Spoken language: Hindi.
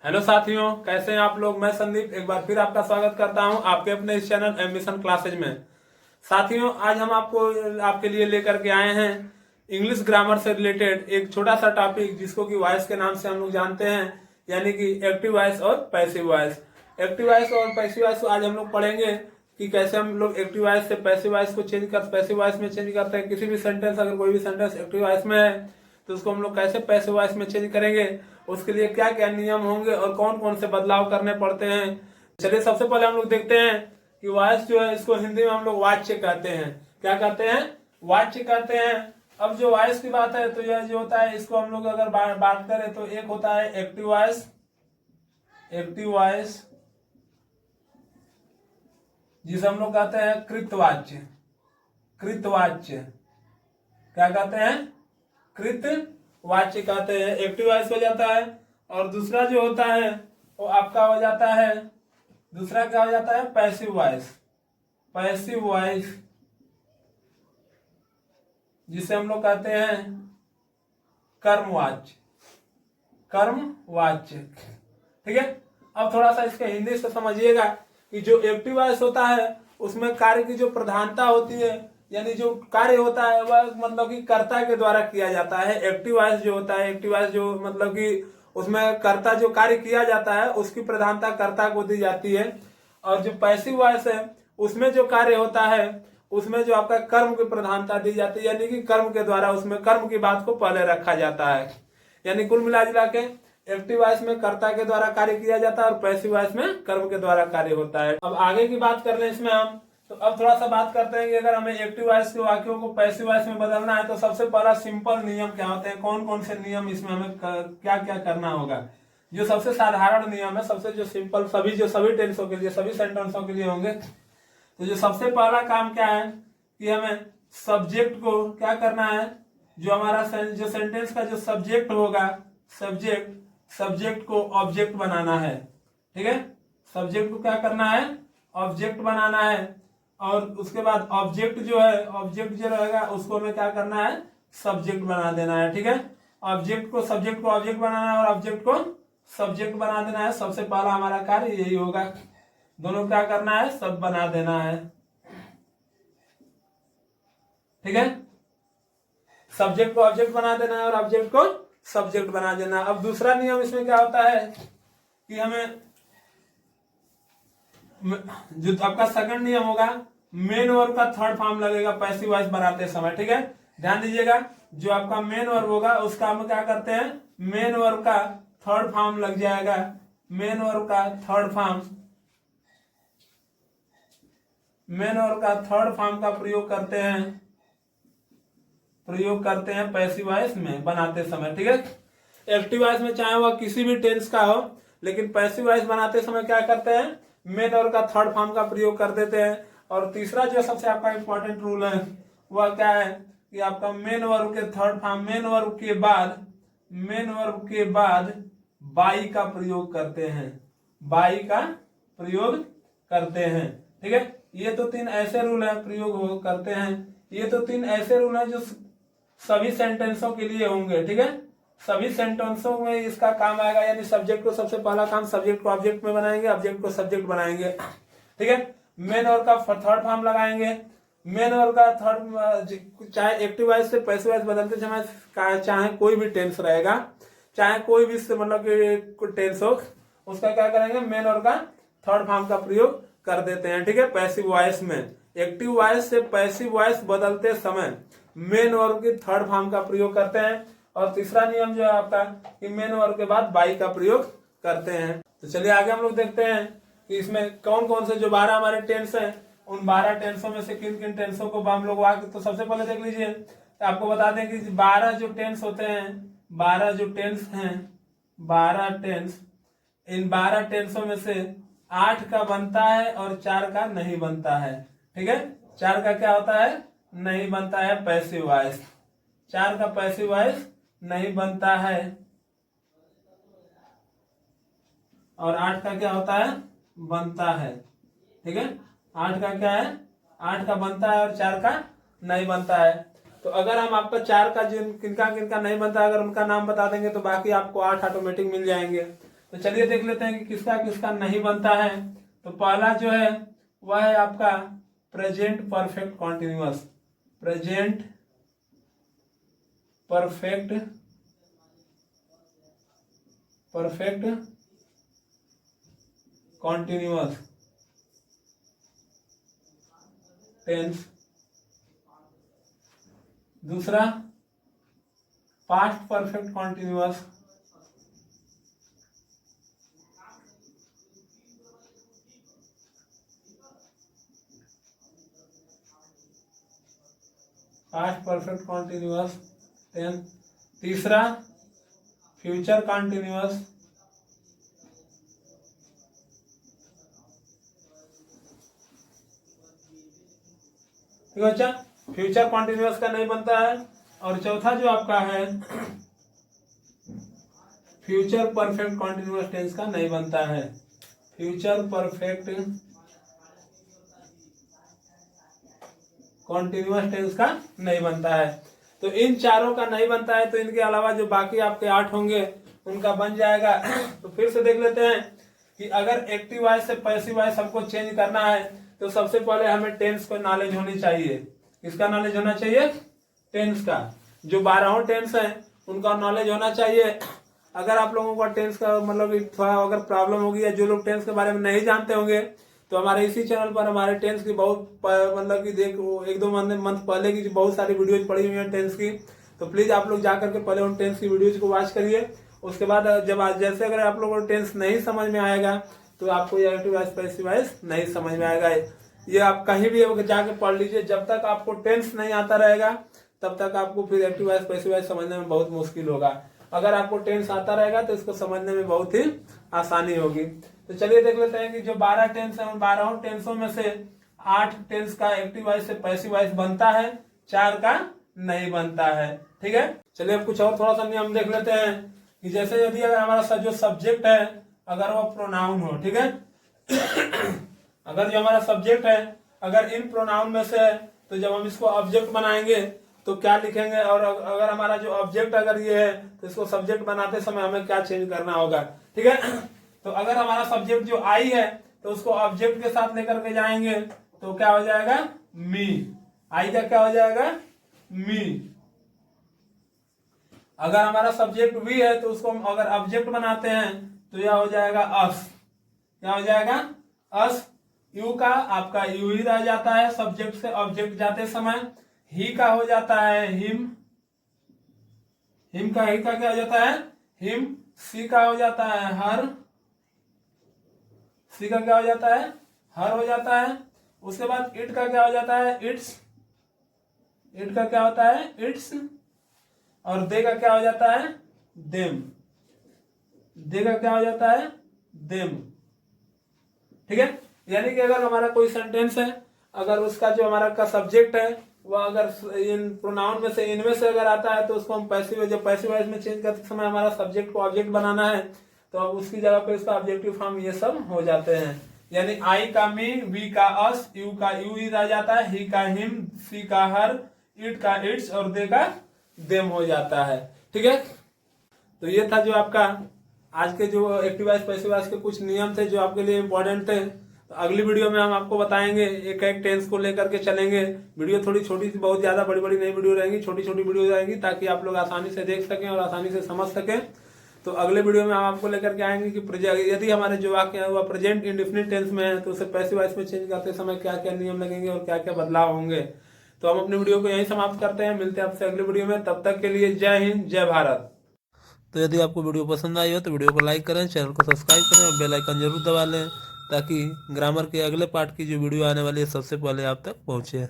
हेलो साथियों, कैसे हैं आप लोग। मैं संदीप एक बार फिर आपका स्वागत करता हूं आपके अपने इस चैनल एम्बिशन क्लासेज में। साथियों, आज हम आपके लिए लेकर के आए हैं इंग्लिश ग्रामर से रिलेटेड एक छोटा सा टॉपिक, जिसको कि वॉइस के नाम से हम लोग जानते हैं, यानी कि एक्टिव वॉइस और पैसिव वॉइस। एक्टिव वॉइस और पैसिव वॉइस को आज हम लोग पढ़ेंगे कि कैसे हम लोग एक्टिव वॉइस से पैसिव वॉइस को पैसिव वॉइस में चेंज करते हैं। किसी भी सेंटेंस, अगर कोई भी सेंटेंस एक्टिव वॉइस में है तो उसको हम लोग कैसे पैसिव वॉइस में चेंज करेंगे, उसके लिए क्या क्या नियम होंगे और कौन कौन से बदलाव करने पड़ते हैं। चलिए सबसे पहले हम लोग देखते हैं कि वॉइस जो है, इसको हिंदी में हम लोग वाच्य कहते हैं। क्या कहते हैं? वाच्य कहते हैं। अब जो वॉइस की बात है तो यह जो होता है, इसको हम लोग अगर बात करें तो एक होता है एक्टिव वॉइस, जिसे हम लोग कहते हैं कृतवाच्य। क्या कहते हैं? कृतवाच्य कहते हैं, एक्टिव वॉइस हो जाता है। और दूसरा जो होता है वो आपका हो जाता है, दूसरा क्या हो जाता है? पैसिव वॉइस, जिसे हम लोग कहते हैं कर्मवाच्य। ठीक है। अब थोड़ा सा इसके हिंदी से समझिएगा कि जो एक्टिव वॉइस होता है उसमें कार्य की जो प्रधानता होती है, यानी जो कार्य होता है वह मतलब कि कर्ता के द्वारा किया जाता है। एक्टिव वॉइस जो होता है, एक्टिव वॉइस जो मतलब कि उसमें कर्ता जो कार्य किया जाता है उसकी प्रधानता कर्ता को दी जाती है। और जो पैसिव वॉइस है उसमें जो कार्य होता है उसमें जो आपका कर्म की प्रधानता दी जाती है, यानी कि कर्म के द्वारा उसमें कर्म की बात को पहले रखा जाता है। यानी कुल मिला जुला के एक्टिव वॉइस में कर्ता के द्वारा कार्य किया जाता है और पैसिव वॉइस में कर्म के द्वारा कार्य होता है। अब आगे की बात कर लें इसमें हम, तो अब थोड़ा सा बात करते हैं कि अगर हमें एक्टिव वॉइस के वाक्यों को पैसिव वॉइस में बदलना है तो सबसे पहला सिंपल नियम क्या होते हैं, कौन कौन से नियम इसमें हमें क्या क्या करना होगा। जो सबसे साधारण नियम है, सबसे जो सिंपल, सभी टेंसों के लिए, सभी सेंटेंसों के लिए होंगे। तो जो सबसे पहला काम क्या है कि हमें सब्जेक्ट को क्या करना है, जो हमारा जो सेंटेंस का जो सब्जेक्ट होगा, सब्जेक्ट को ऑब्जेक्ट बनाना है। ठीक है। सब्जेक्ट को क्या करना है? ऑब्जेक्ट बनाना है। और उसके बाद ऑब्जेक्ट जो रहेगा उसको हमें क्या करना है? सब्जेक्ट बना देना है। ठीक है। सब्जेक्ट को ऑब्जेक्ट बनाना है और ऑब्जेक्ट को सब्जेक्ट बना देना है। सबसे पहला हमारा कार्य यही होगा। दोनों क्या करना है? सब बना देना है। ठीक है। सब्जेक्ट को ऑब्जेक्ट बना देना है और ऑब्जेक्ट को सब्जेक्ट बना देना है। अब दूसरा नियम इसमें क्या होता है कि हमें, जो आपका सेकंड नियम होगा, मेन वर्ब का थर्ड फॉर्म लगेगा पैसिव वॉइस बनाते समय। ठीक है। ध्यान दीजिएगा, जो आपका मेन वर्ब होगा उसका हम क्या करते हैं? मेन वर्ब का थर्ड फॉर्म लग जाएगा। मेन वर्ब का थर्ड फॉर्म का प्रयोग करते हैं पैसिव वॉइस में बनाते समय। ठीक है। एक्टिव वॉइस में चाहे वह किसी भी टेंस का हो, लेकिन पैसिव वॉइस बनाते समय क्या करते हैं? मेन वर्ब का थर्ड फॉर्म का प्रयोग कर देते हैं। और तीसरा जो सबसे आपका इंपॉर्टेंट रूल है वह क्या है कि आपका मेन वर्ब के थर्ड फॉर्म, मेन वर्ब के बाद बाई का प्रयोग करते हैं। ठीक है। ये तो तीन ऐसे रूल है ये तो तीन ऐसे रूल है जो सभी सेंटेंसों के लिए होंगे। ठीक है। सभी सेंटेंसों में इसका काम आएगा, यानी सब्जेक्ट को सबसे पहला काम, सब्जेक्ट को ऑब्जेक्ट में बनाएंगे, ऑब्जेक्ट को सब्जेक्ट बनाएंगे। ठीक है। मेन वर्ब का थर्ड फॉर्म लगाएंगे। मेन वर्ब का थर्ड, चाहे एक्टिव वॉइस से पैसिव वॉइस बदलते समय चाहे कोई भी टेंस रहेगा, चाहे कोई भी मतलब कि टेंस हो, उसका क्या करेंगे? मेन वर्ब का थर्ड फॉर्म का प्रयोग कर देते हैं। ठीक है। पैसिव वॉइस में, एक्टिव वॉइस से पैसिव वॉइस बदलते समय मेन वर्ब की थर्ड फॉर्म का प्रयोग करते हैं। और तीसरा नियम जो है आपका कि मेन वर्ब के बाद बाई का प्रयोग करते हैं। तो चलिए आगे हम लोग देखते हैं कि इसमें कौन कौन से जो 12 हमारे टेंस हैं, उन 12 टेंसों में से किन किन टेंसों को हम लोग तो सबसे पहले देख लीजिए, तो आपको बता दें कि 12 जो टेंस होते हैं, 12 जो टेंस हैं, 12 टेंस, इन 12 टेंसों में से 8 का बनता है और 4 का नहीं बनता है। ठीक है। 4 का क्या होता है? नहीं बनता है पैसिव वॉइस। 4 का पैसिव वॉइस नहीं बनता है। और 8 का क्या होता है? बनता है। ठीक है। 8 का क्या है? 8 का बनता है और 4 का नहीं बनता है। तो अगर हम आपका 4 का जिन किनका किनका नहीं बनता, अगर उनका नाम बता देंगे तो बाकी आपको 8 ऑटोमेटिक मिल जाएंगे। तो चलिए देख लेते हैं कि किसका किसका नहीं बनता है। तो पहला जो है वह है आपका present perfect continuous. Present perfect continuous tense. दूसरा past perfect continuous. Past perfect continuous tense. तीसरा फ्यूचर कॉन्टिन्यूअस। ठीक है बच्चा, फ्यूचर कॉन्टिन्यूअस का नहीं बनता है। और चौथा जो आपका है फ्यूचर परफेक्ट कॉन्टिन्यूअस टेंस का नहीं बनता है। फ्यूचर परफेक्ट कॉन्टिन्यूअस टेंस का नहीं बनता है। तो इन चारों का नहीं बनता है, तो इनके अलावा जो बाकी आपके 8 होंगे उनका बन जाएगा। तो फिर से देख लेते हैं कि अगर एक्टिव वॉइस से पैसिव वॉइस हमको चेंज करना है तो सबसे पहले हमें टेंस को नॉलेज होनी चाहिए। किसका नॉलेज होना चाहिए? टेंस का। जो 12 टेंस है उनका नॉलेज होना चाहिए। अगर आप लोगों को टेंस का मतलब थोड़ा अगर प्रॉब्लम होगी या जो लोग टेंस के बारे में नहीं जानते होंगे तो हमारे इसी चैनल पर हमारे टेंस की बहुत मतलब कि देखो 1-2 मंथ पहले की बहुत सारी वीडियोज पड़ी हुई है टेंस की। तो प्लीज आप लोग जाकर के पहले उन टेंस की वीडियोज को वॉच करिए। उसके बाद जब जैसे अगर आप लोगों को टेंस नहीं समझ में आएगा तो आपको ये एक्टिव वॉइस पैसिव वॉइस नहीं समझ में आएगा। ये आप कहीं भी जाके पढ़ लीजिए, जब तक आपको टेंस नहीं आता रहेगा तब तक आपको फिर एक्टिव वॉइस पैसिव वॉइस समझने में बहुत मुश्किल होगा। अगर आपको टेंस आता रहेगा तो इसको समझने में बहुत ही आसानी होगी। तो चलिए देख लेते हैं कि जो 12 टेंस है उन 12 टेंसों में से 8 टेंस का एक्टिव वॉइस से पैसिव वॉइस बनता है, 4 का नहीं बनता है। ठीक है, चलिए अब कुछ और थोड़ा सा नियम देख लेते हैं कि जैसे यदि अगर हमारा जो सब्जेक्ट है अगर वो प्रोनाउन हो, ठीक है अगर जो हमारा सब्जेक्ट है अगर इन प्रोनाउन में से है तो जब हम इसको ऑब्जेक्ट बनाएंगे तो क्या लिखेंगे, और अगर हमारा जो ऑब्जेक्ट अगर ये है तो इसको सब्जेक्ट बनाते समय हमें क्या चेंज करना होगा। ठीक है, तो अगर हमारा सब्जेक्ट जो आई है तो उसको ऑब्जेक्ट के साथ लेकर के जाएंगे तो क्या हो जाएगा? मी। आई का क्या हो जाएगा? मी। अगर हमारा सब्जेक्ट वी है तो उसको हम अगर ऑब्जेक्ट बनाते हैं तो यह हो जाएगा अस। क्या हो जाएगा? अस। यू का आपका यू ही रह जाता है सब्जेक्ट से ऑब्जेक्ट जाते समय। ही का हो जाता है हिम। हिम का ही का क्या हो जाता है? हिम। सी का हो जाता है हर। सी का क्या हो जाता है? हर हो जाता है। उसके बाद इट का क्या हो जाता है? इट्स। इट का क्या होता है? इट्स। और दे का क्या हो जाता है? देम। दे का क्या हो जाता है? देम। ठीक है, यानी कि अगर हमारा कोई सेंटेंस है अगर उसका जो हमारा का सब्जेक्ट है वह अगर इन प्रोनाउन में से इनमें से अगर आता है तो उसको हम पैसिव जब पैसिव वॉइस में चेंज करते समय हमारा सब्जेक्ट को ऑब्जेक्ट बनाना है तो अब उसकी जगह पे इसका ऑब्जेक्टिव फॉर्म ये सब हो जाते हैं। यानी आई का मी, वी का अस, यू का यू ही रह जाता है, ही का हिम, सी का हर, इट का इट्स और दे का देम हो जाता है। ठीक है, तो ये था जो आपका आज के जो एक्टिव वॉइस पैसिव वॉइस के कुछ नियम थे जो आपके लिए इंपॉर्टेंट थे। तो अगली वीडियो में हम आपको बताएंगे एक एक टेंस को लेकर के चलेंगे। वीडियो थोड़ी छोटी सी, बहुत ज्यादा बड़ी बड़ी नहीं वीडियो रहेंगी, छोटी छोटी वीडियो रहेंगी ताकि आप लोग आसानी से देख सकें और आसानी से समझ सकें। तो अगले वीडियो में हम आपको लेकर के आएंगे कि यदि हमारे जो वाक्य है वह प्रेजेंट इंडेफिनिट टेंस में है तो उसे पैसिव वॉइस में चेंज करते समय क्या क्या नियम लगेंगे और क्या क्या बदलाव होंगे। तो हम अपनी वीडियो को यहीं समाप्त करते हैं, मिलते हैं आपसे अगले वीडियो में। तब तक के लिए जय हिंद, जय भारत। तो यदि आपको वीडियो पसंद आई हो तो वीडियो को लाइक करें, चैनल को सब्सक्राइब करें और बेल आइकन जरूर दबा लें ताकि ग्रामर के अगले पार्ट की जो वीडियो आने वाली है सबसे पहले आप तक पहुंचे।